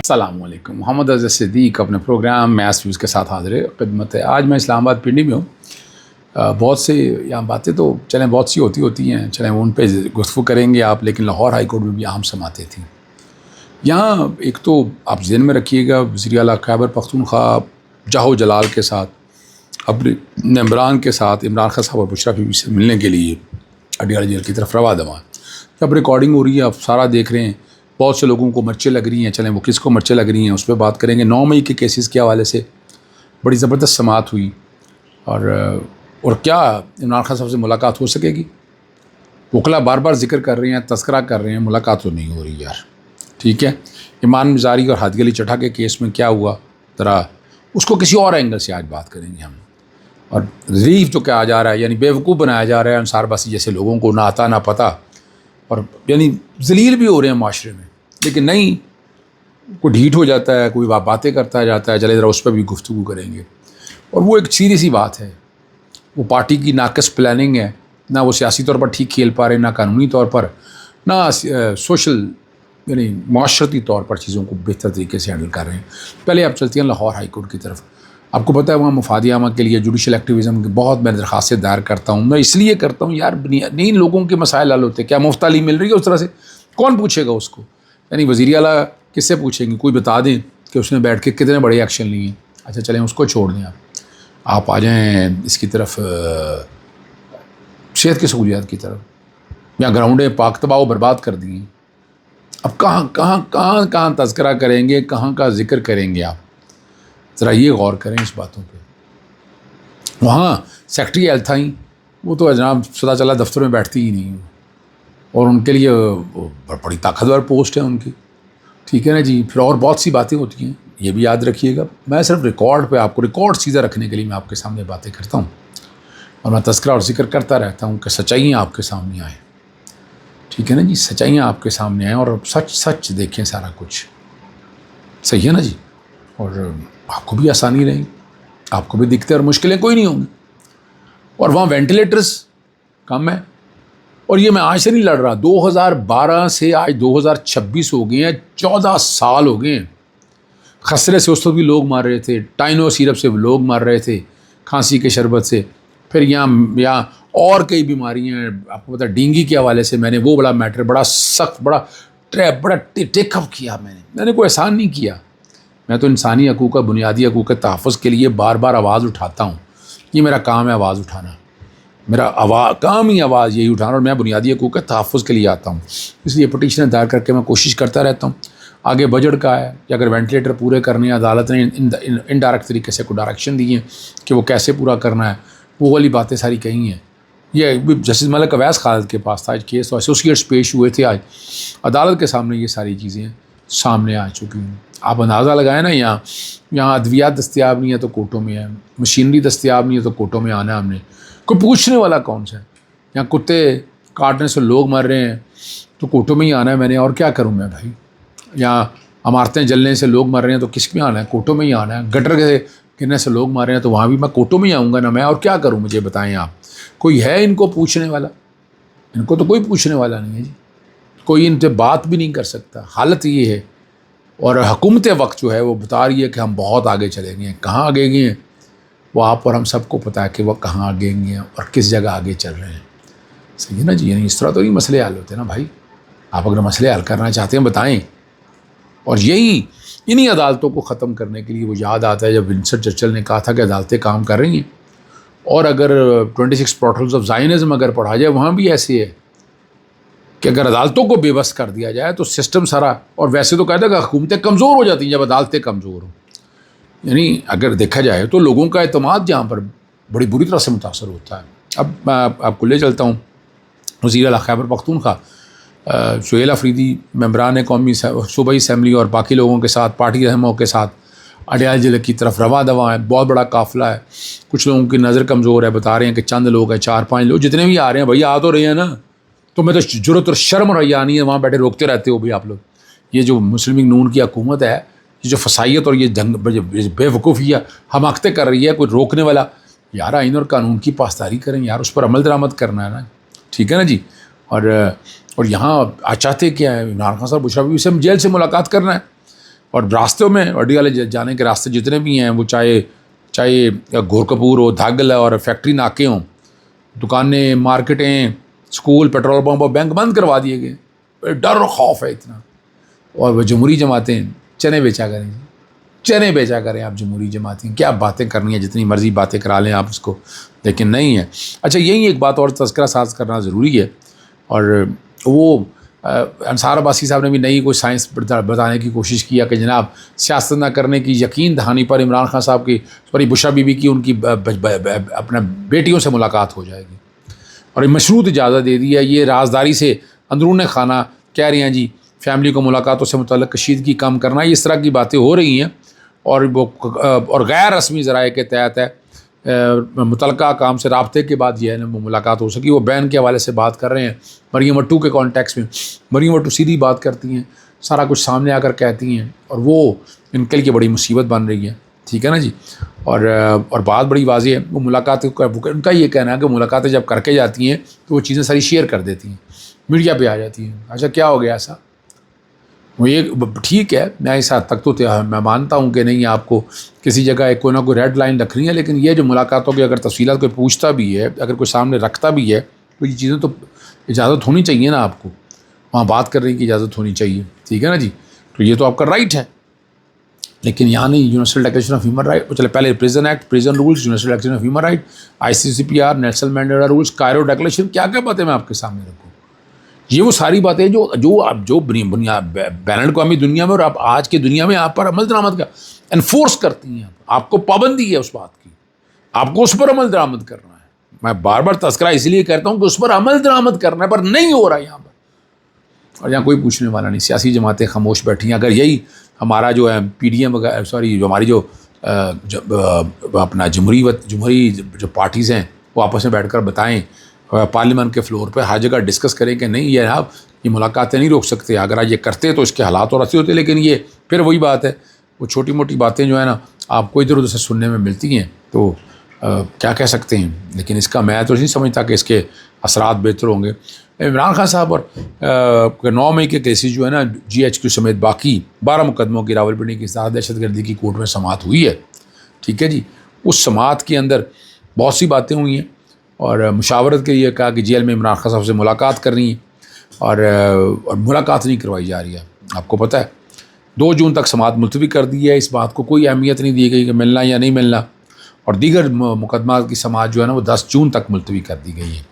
السلام علیکم. محمد اظہر صدیق اپنے پروگرام میاس ویوز کے ساتھ حاضر خدمت ہے. آج میں اسلام آباد پنڈی میں ہوں. بہت سے یہاں باتیں تو چلیں بہت سی ہوتی ہیں، چلیں ان پہ گفتگو کریں گے آپ، لیکن لاہور ہائی کورٹ میں بھی اہم سماعتیں تھیں. یہاں ایک تو آپ ذہن میں رکھیے گا، وزیر اعلیٰ خیبر پختونخوا جاہو جلال کے ساتھ، اپنے ممبران کے ساتھ، عمران خان صاحب اور بشریٰ بی بی سے ملنے کے لیے اڈیالہ جیل کی طرف رواں دواں. اب ریکارڈنگ ہو رہی ہے، آپ سارا دیکھ رہے ہیں. بہت سے لوگوں کو مرچیں لگ رہی ہیں، چلیں وہ کس کو مرچیں لگ رہی ہیں اس پہ بات کریں گے. 9 مئی کے کیسز کے حوالے سے بڑی زبردست سماعت ہوئی، اور کیا عمران خان صاحب سے ملاقات ہو سکے گی؟ وکلا بار بار ذکر کر رہے ہیں، تذکرہ کر رہے ہیں، ملاقات تو نہیں ہو رہی یار. ٹھیک ہے، ایمان مزاری اور ہادی علی چٹھا کے کیس میں کیا ہوا، ذرا اس کو کسی اور اینگل سے آج بات کریں گے ہم. اور ریف جو کہا جا رہا ہے، یعنی بیوقوف بنایا جا رہا ہے انصار باسی جیسے لوگوں کو، نہ آتا نہ پتہ، اور یعنی ذلیل بھی ہو رہے ہیں معاشرے میں. لیکن نہیں، کوئی ڈھیٹ ہو جاتا ہے، کوئی باتیں کرتا جاتا ہے. چلے ذرا اس پہ بھی گفتگو کریں گے. اور وہ ایک سیدھی سی بات ہے، وہ پارٹی کی ناقص پلاننگ ہے. نہ وہ سیاسی طور پر ٹھیک کھیل پا رہے ہیں، نہ قانونی طور پر، نہ سوشل یعنی معاشرتی طور پر چیزوں کو بہتر طریقے سے ہینڈل کر رہے ہیں. پہلے آپ چلتے ہیں لاہور ہائی کورٹ کی طرف. آپ کو پتہ ہے وہاں مفاد عامہ کے لیے جوڈیشل ایکٹیویزم کی بہت میں درخواستیں دائر کرتا ہوں. میں اس لیے کرتا ہوں یار، نہیں لوگوں کے مسائل حل ہوتے. کیا مفت تعلیم مل رہی ہے اس طرح سے؟ کون پوچھے گا اس کو؟ یعنی وزیر اعلیٰ کس سے پوچھیں گے؟ کوئی بتا دیں کہ اس نے بیٹھ کے کتنے بڑے ایکشن لیے. اچھا چلیں اس کو چھوڑ دیں. آپ آ جائیں اس کی طرف، صحت کی سہولیات کی طرف. یا گراؤنڈیں پاک تباہ و برباد کر دی ہیں. اب کہاں تذکرہ کریں گے، کہاں کا ذکر کریں گے آپ؟ ذرا یہ غور کریں اس باتوں پہ. وہاں سیکٹری ہیلتھ آئیں، وہ تو جناب پتہ چلا دفتر میں بیٹھتی ہی نہیں، اور ان کے لیے بڑی طاقتور پوسٹ ہے ان کی. ٹھیک ہے نا جی. پھر اور بہت سی باتیں ہوتی ہیں، یہ بھی یاد رکھیے گا. میں صرف ریکارڈ پہ آپ کو ریکارڈ سیدھا رکھنے کے لیے میں آپ کے سامنے باتیں کرتا ہوں، اور میں تذکرہ اور ذکر کرتا رہتا ہوں کہ سچائیاں آپ کے سامنے آئیں. ٹھیک ہے نا جی، سچائیاں آپ کے سامنے آئیں، اور سچ دیکھیں سارا کچھ. صحیح ہے نا جی. اور آپ کو بھی آسانی رہے، آپ کو بھی دکھتے اور مشکلیں کوئی نہیں ہوں گی. اور وہاں وینٹیلیٹرز کم ہے. اور یہ میں آج سے نہیں لڑ رہا، 2012 سے آج 2026 ہو گئے ہیں، 14 سال ہو گئے ہیں. خسرے سے اس وقت بھی لوگ مار رہے تھے، ٹائنو سیرپ سے لوگ مار رہے تھے، کھانسی کے شربت سے. پھر یہاں اور کئی بیماریاں ہیں. آپ کو پتہ ہے ڈینگی کے حوالے سے میں نے وہ بڑا میٹر، بڑا سخت، بڑا ٹیک اپ کیا. میں نے کوئی احسان نہیں کیا. میں تو انسانی حقوق، بنیادی حقوق کے تحفظ کے لیے بار بار آواز اٹھاتا ہوں. یہ میرا کام ہے، آواز اٹھانا. میرا کام ہی آواز یہی اٹھانا، اور میں بنیادی حقوق کے تحفظ کے لیے آتا ہوں. اس لیے پٹیشنیں دائر کر کے میں کوشش کرتا رہتا ہوں. آگے بجٹ کا ہے کہ اگر وینٹیلیٹر پورے کرنے ہیں، عدالت نے انڈائریکٹ طریقے سے کوئی ڈائریکشن دی ہیں کہ وہ کیسے پورا کرنا ہے، وہ والی باتیں ساری کہی ہیں. یہ جسٹس ملک اویس خالد کے پاس تھا آج کیس، تو ایسوسیٹس پیش ہوئے تھے. آج عدالت کے سامنے یہ ساری چیزیں سامنے آ چکی ہیں. آپ اندازہ لگائیں نا، یہاں ادویات دستیاب نہیں ہے تو کوٹوں میں ہے، مشینری دستیاب نہیں ہے تو کوٹوں میں آنا ہے ہم نے. کوئی پوچھنے والا کون سا ہے؟ یہاں کتے کاٹنے سے لوگ مر رہے ہیں تو کوٹوں میں ہی آنا ہے میں نے. اور کیا کروں میں بھائی؟ یہاں عمارتیں جلنے سے لوگ مر رہے ہیں تو کس میں آنا ہے؟ کوٹوں میں ہی آنا ہے. گٹر کے گرنے سے لوگ مر رہے ہیں تو وہاں بھی میں کوٹوں میں ہی آؤں گا نا میں. اور کیا کروں مجھے بتائیں آپ؟ کوئی ہے ان کو پوچھنے والا؟ ان کو تو کوئی پوچھنے والا نہیں ہے جی. کوئی ان سے بات بھی نہیں کر سکتا. حالت یہ ہے. اور حکومت وقت جو ہے وہ بتا رہی ہے کہ ہم بہت آگے چلے گئے ہیں. کہاں آگے گئے ہیں وہ آپ اور ہم سب کو پتہ ہے کہ وہ کہاں آگے گئے ہیں اور کس جگہ آگے چل رہے ہیں. صحیح ہے نا جی. یعنی اس طرح تو نہیں مسئلے حل ہوتے نا بھائی. آپ اگر مسئلے حل کرنا چاہتے ہیں بتائیں. اور انہی عدالتوں کو ختم کرنے کے لیے وہ یاد آتا ہے جب ونسٹن چرچل نے کہا تھا کہ عدالتیں کام کر رہی ہیں. اور اگر 26 پروٹوکولز آف زائنزم اگر پڑھا جائے، وہاں بھی ایسے ہے کہ اگر عدالتوں کو بے بس کر دیا جائے تو سسٹم سارا. اور ویسے تو کہتے ہیں کہ حکومتیں کمزور ہو جاتی ہیں جب عدالتیں کمزور ہوں. یعنی اگر دیکھا جائے تو لوگوں کا اعتماد جہاں پر بڑی بری طرح سے متاثر ہوتا ہے. اب میں آپ کو لے چلتا ہوں وزیر اعلیٰ خیبر پختونخوا سہیل افریدی ممبران قومی صوبائی اسمبلی اور باقی لوگوں کے ساتھ، پارٹی رہنماؤں کے ساتھ اڈیالہ ضلع کی طرف رواں دواں ہے. بہت بڑا قافلہ ہے. کچھ لوگوں کی نظر کمزور ہے، بتا رہے ہیں کہ چند لوگ ہیں، 4-5 لوگ جتنے بھی آ رہے ہیں. بھائی آ تو رہے ہیں نا. تو میں تو جرت اور شرم اور حیا نہیں ہے، وہاں بیٹھے روکتے رہتے ہو بھی آپ لوگ. یہ جو مسلم لیگ نون کی حکومت ہے، یہ جو فسائیت اور یہ بے وقوفی حماقتیں کر رہی ہے، کوئی روکنے والا یار آئین اور قانون کی پاسداری کریں یار. اس پر عمل درآمد کرنا ہے نا. ٹھیک ہے نا جی. اور یہاں چاہتے کیا ہے؟ عمران خان صاحب بشریٰ بی بی سے جیل سے ملاقات کرنا ہے. اور راستوں میں وڈی والے جانے کے راستے جتنے بھی ہیں وہ چاہے گورکھپور ہو، دھاگل اور فیکٹری ناکے ہوں، دکانیں، مارکیٹیں، اسکول، پیٹرول پمپ اور بینک بند کروا دیے گئے. ڈر اور خوف ہے اتنا. اور وہ جمہوری جماعتیں چنے بیچا کریں، چنے بیچا کریں آپ جمہوری جماعتیں. کیا باتیں کرنی ہیں، جتنی مرضی باتیں کرا لیں آپ اس کو، لیکن نہیں ہے. اچھا یہی ایک بات اور تذکرہ ساز کرنا ضروری ہے. اور وہ انصار عباسی صاحب نے بھی نئی کوئی سائنس بتانے کی کوشش کیا کہ جناب سیاست نہ کرنے کی یقین دہانی پر عمران خان صاحب کی سوری بشرا بی بی کی ان کی اپنا بیٹیوں سے ملاقات ہو جائے گی، اور یہ مشروط اجازت دے دی ہے. یہ رازداری سے اندرون خانہ کہہ رہی ہیں جی فیملی کو ملاقاتوں سے متعلق کشیدگی کم کرنا، اس طرح کی باتیں ہو رہی ہیں. اور غیر رسمی ذرائع کے تحت ہے متعلقہ کام سے رابطے کے بعد یہ ہے نا ملاقات ہو سکی. وہ بین کے حوالے سے بات کر رہے ہیں مریم اٹو کے کانٹیکس میں. مریم اٹو سیدھی بات کرتی ہیں، سارا کچھ سامنے آ کر کہتی ہیں، اور وہ ان کے لیے بڑی مصیبت بن رہی ہے. ٹھیک ہے نا جی. اور بات بڑی واضح ہے. وہ ملاقات ان کا یہ کہنا ہے کہ ملاقاتیں جب کر کے جاتی ہیں تو وہ چیزیں ساری شیئر کر دیتی ہیں، میڈیا پہ آ جاتی ہیں. اچھا کیا ہو گیا ایسا؟ وہ یہ ٹھیک ہے، میں اس حد تک تو میں مانتا ہوں کہ نہیں آپ کو کسی جگہ ایک کوئی نہ کوئی ریڈ لائن رکھنی ہے، لیکن یہ جو ملاقاتوں کی اگر تفصیلات کوئی پوچھتا بھی ہے، اگر کوئی سامنے رکھتا بھی ہے، تو یہ چیزیں تو اجازت ہونی چاہیے نا آپ کو، وہاں بات کرنے کی اجازت ہونی چاہیے. ٹھیک ہے نا جی. تو یہ تو آپ کا رائٹ ہے، لیکن یہاں نہیں. Universal Declaration of Human Right, چلے پہلے prison act, prison rules, Universal Declaration of Human Right, ICCPR، Nelson Mandela rules, Cairo Declaration, کیا کیا باتیں میں آپ کے سامنے رکھوں. یہ وہ ساری باتیں جو بین الاقوامی دنیا میں اور آپ آج کی دنیا میں آپ پر عمل درآمد کا انفورس کرتی ہیں. آپ کو پابندی ہے اس بات کی، آپ کو اس پر عمل درآمد کرنا ہے. میں بار بار تذکرہ اس لیے کرتا ہوں کہ اس پر عمل درآمد کرنا ہے، پر نہیں ہو رہا یہاں پر، اور یہاں کوئی پوچھنے والا نہیں. سیاسی جماعتیں خاموش بیٹھی ہیں. اگر یہی ہمارا جو ہے PDM سوری جو ہماری جو اپنا جمہوری جو پارٹیز ہیں وہ آپس میں بیٹھ کر بتائیں، پارلیمنٹ کے فلور پہ ہر جگہ ڈسکس کریں کہ نہیں یہ ملاقاتیں نہیں روک سکتے. اگر یہ کرتے تو اس کے حالات اور ایسے ہوتے، لیکن یہ پھر وہی بات ہے، وہ چھوٹی موٹی باتیں جو ہے نا آپ کو ادھر ادھر سے سننے میں ملتی ہیں، تو کیا کہہ سکتے ہیں. لیکن اس کا میں تو نہیں سمجھتا کہ اس کے اثرات بہتر ہوں گے. عمران خان صاحب اور 9 مئی کے کیسز جو ہے نا GHQ سمیت باقی 12 مقدموں کی راولپنڈی کی ساتھ دہشت گردی کی کورٹ میں سماعت ہوئی ہے. ٹھیک ہے جی. اس سماعت کے اندر بہت سی باتیں ہوئی ہیں، اور مشاورت کے لیے کہا کہ جیل میں عمران خان صاحب سے ملاقات کرنی ہے، اور ملاقات نہیں کروائی جا رہی ہے. آپ کو پتہ ہے 2 جون تک سماعت ملتوی کر دی ہے. اس بات کو کوئی اہمیت نہیں دی گئی کہ ملنا یا نہیں ملنا. اور دیگر مقدمات کی سماعت جو ہے نا وہ 10 جون تک ملتوی کر دی گئی ہے.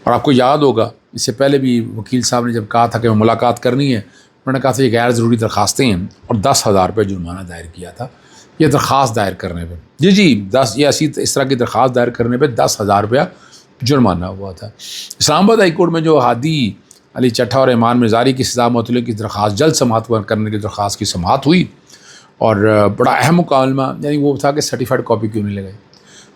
اور آپ کو یاد ہوگا اس سے پہلے بھی وکیل صاحب نے جب کہا تھا کہ ملاقات کرنی ہے، انہوں نے کہا تھا یہ غیر ضروری درخواستیں ہیں، اور 10,000 روپے جرمانہ دائر کیا تھا یہ درخواست دائر کرنے پہ. جی اس طرح کی درخواست دائر کرنے پہ 10,000 روپیہ جرمانہ ہوا تھا. اسلام آباد ہائی کورٹ میں جو ہادی علی چٹھا اور ایمان مرزاری کی سزا معطلی کی درخواست جلد سماعت کرنے کی درخواست کی سماعت ہوئی. اور بڑا اہم مکالمہ یعنی وہ تھا کہ سرٹیفائڈ کاپی کیوں نہیں لگائی.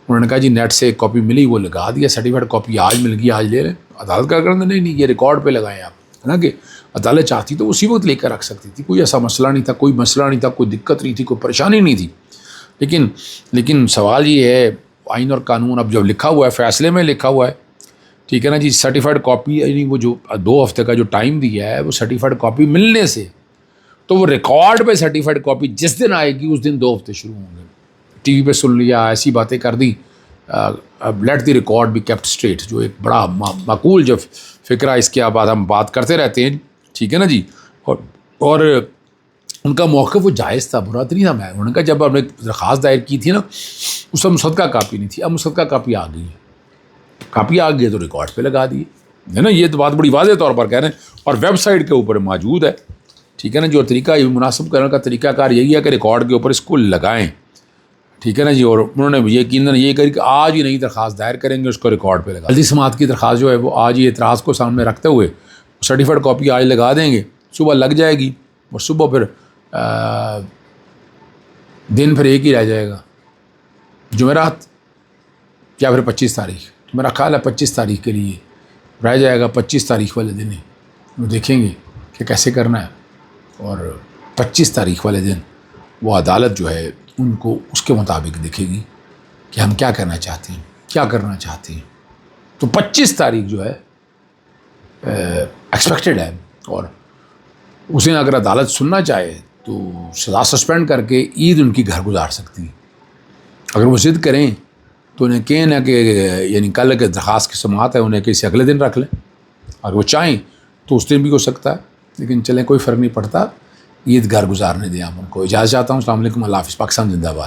انہوں نے کہا جی نیٹ سے ایک کاپی ملی وہ لگا دیا، سرٹیفائڈ کاپی آج مل گئی آج لے لیں. عدالت کا کرنا نہیں یہ ریکارڈ پہ لگائیں آپ، ہے نا. کہ عدالت چاہتی تو اسی وقت لے کر رکھ سکتی تھی، کوئی ایسا مسئلہ نہیں تھا، کوئی دقت نہیں تھی، کوئی پریشانی نہیں تھی. لیکن سوال یہ ہے آئین اور قانون اب جب لکھا ہوا ہے، فیصلے میں لکھا ہوا ہے، ٹھیک ہے نا جی، سرٹیفائڈ کاپی یعنی وہ جو 2 ہفتے کا جو ٹائم دیا ہے وہ سرٹیفائڈ کاپی ملنے سے، تو وہ ریکارڈ پہ سرٹیفائڈ کاپی جس دن آئے گی اس دن 2 ہفتے شروع ہوں گے. ٹی وی پہ سن لیا، ایسی باتیں کر دی. Let the record be kept straight, جو ایک بڑا معقول جو فکرہ اس کے بعد ہم بات کرتے رہتے ہیں. ٹھیک ہے نا جی. اور ان کا موقف وہ جائز تھا، برا نہیں تھا. انہوں نے کہا جب ہم نے درخواست دائر کی تھی نا اس وقت مصدقہ کاپی نہیں تھی، اب مصدقہ کاپی آ گئی ہے، کاپی آ گئی ہے تو ریکارڈ پہ لگا دیے، ہے نا. یہ تو بات بڑی واضح طور پر کہہ رہے ہیں، اور ویب سائٹ کے اوپر موجود ہے. ٹھیک ہے نا. جو طریقہ مناسب کرنے کا طریقہ کار یہی ہے کہ ریکارڈ کے اوپر اس کو لگائیں. ٹھیک ہے نا جی. اور انہوں نے یقیناً یہ کری کہ آج ہی نئی درخواست دائر کریں گے، اس کو ریکارڈ پہ لگا. جلدی سماعت کی درخواست جو ہے وہ آج ہی اعتراض کو سامنے رکھتے ہوئے سرٹیفائڈ کاپی آج لگا دیں گے، صبح لگ جائے گی، اور صبح پھر دن پھر ایک ہی رہ جائے گا، جمعرات یا پھر 25 تاریخ. میرا خیال ہے 25 تاریخ کے لیے رہ جائے گا. 25 تاریخ والے دن وہ دیکھیں گے کہ کیسے کرنا ہے، اور 25 تاریخ والے دن وہ عدالت جو ہے ان کو اس کے مطابق دیکھے گی کہ ہم کیا کرنا چاہتے ہیں، کیا کرنا چاہتے ہیں. تو 25 تاریخ جو ہے ایکسپیکٹڈ ہے، اور اسے اگر عدالت سننا چاہے تو سزا سسپینڈ کر کے عید ان کی گھر گزار سکتی ہیں. اگر وہ ضد کریں تو انہیں کہیں نہ کہ یعنی کل کے درخواست کی سماعت ہے انہیں کسی اگلے دن رکھ لیں. اگر وہ چاہیں تو اس دن بھی ہو سکتا ہے، لیکن چلیں کوئی فرق نہیں پڑتا، عید گھر گزارنے دیں. آپ ان کو اجازت چاہتا ہوں. السلام علیکم، اللہ حافظ. پاکستان زندہ باد.